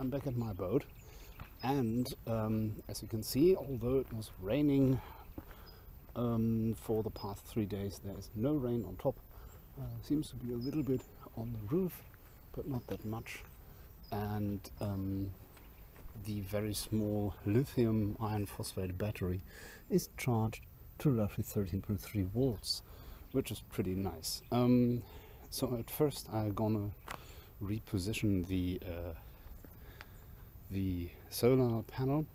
I'm back at my boat, and as you can see, although it was raining for the past 3 days, there is no rain on top. Seems to be a little bit on the roof, but not that much. And the very small lithium iron phosphate battery is charged to roughly 13.3 volts, which is pretty nice. So at first I'm gonna reposition the solar panel.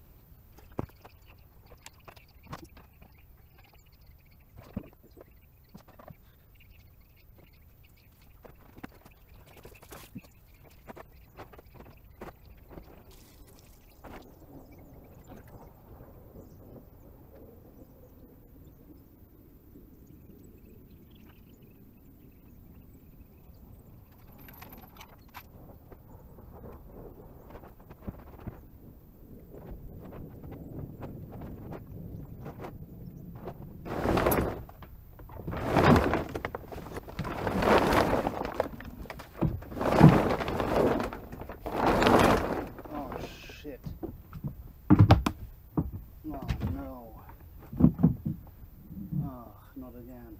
Again,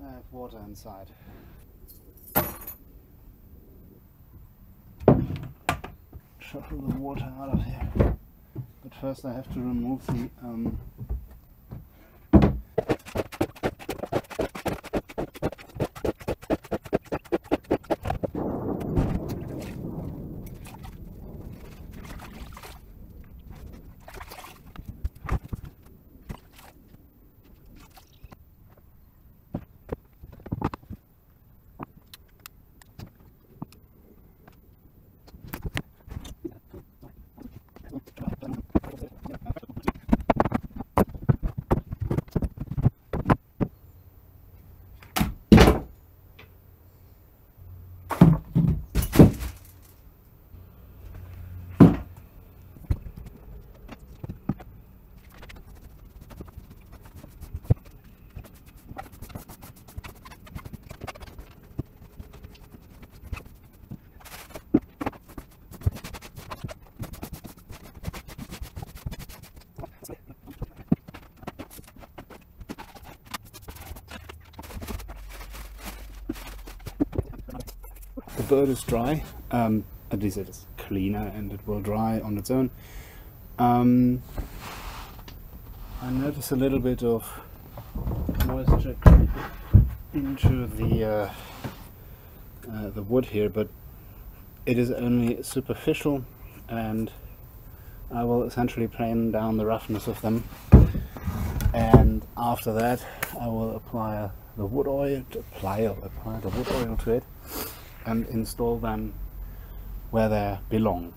I have water inside. Shuffle the water out of here. But first I have to remove the the boat is dry, at least it is cleaner and it will dry on its own. I notice a little bit of moisture into the wood here, but it is only superficial, and I will essentially plane down the roughness of them, and after that I will apply the wood oil to it and install them where they belong.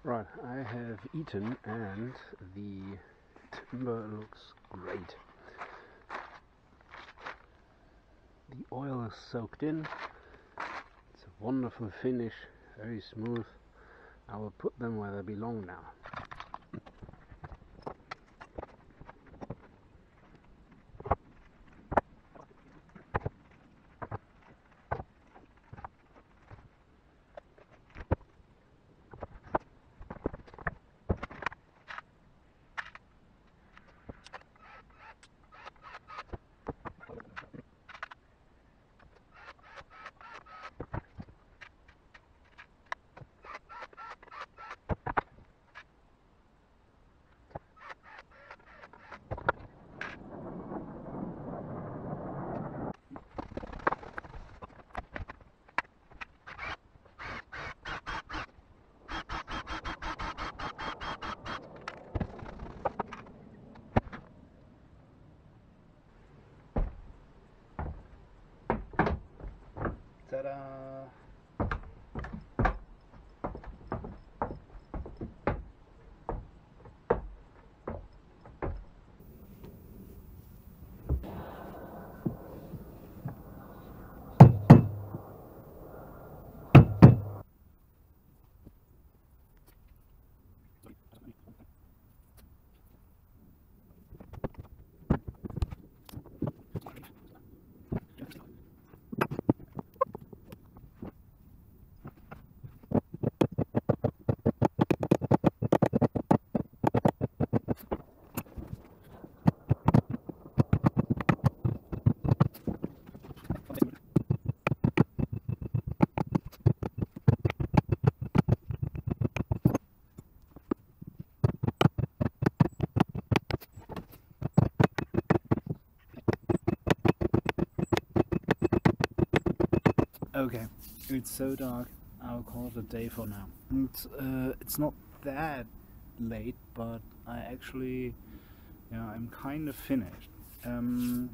Right, I have eaten and the timber looks great. The oil is soaked in. It's a wonderful finish, very smooth. I will put them where they belong now. Ta-da! Okay, it's so dark, I'll call it a day for now. And it's not that late, but I actually, yeah, I'm kind of finished. I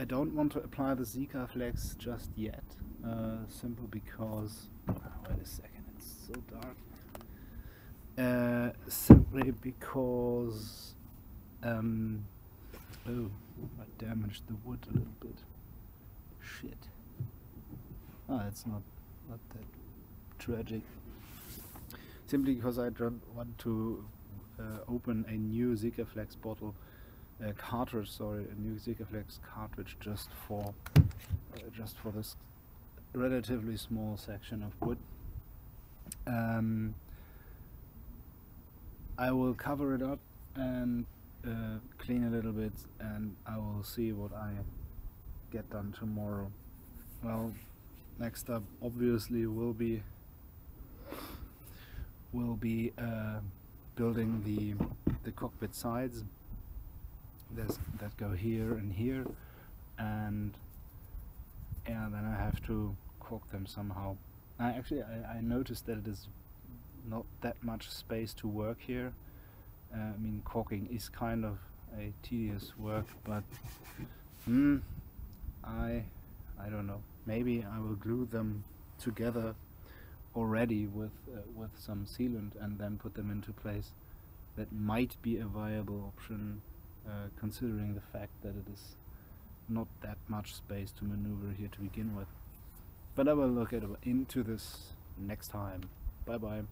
don't want to apply the Zika flex just yet, simply because, wait a second, it's so dark. Simply because, oh, I damaged the wood a little bit. Shit. Ah, it's not that tragic. Simply because I don't want to open a new Zikaflex bottle cartridge. Sorry, a new Zikaflex cartridge just for this relatively small section of wood. I will cover it up and clean a little bit, and I will see what I get done tomorrow. Well, next up obviously will be building the cockpit sides that go here and here, and yeah, then I have to caulk them somehow. I noticed that it is not that much space to work here. I mean, caulking is kind of a tedious work, but I don't know. Maybe I will glue them together already with some sealant and then put them into place. That might be a viable option, considering the fact that it is not that much space to maneuver here to begin with. But I will look into this next time. Bye bye.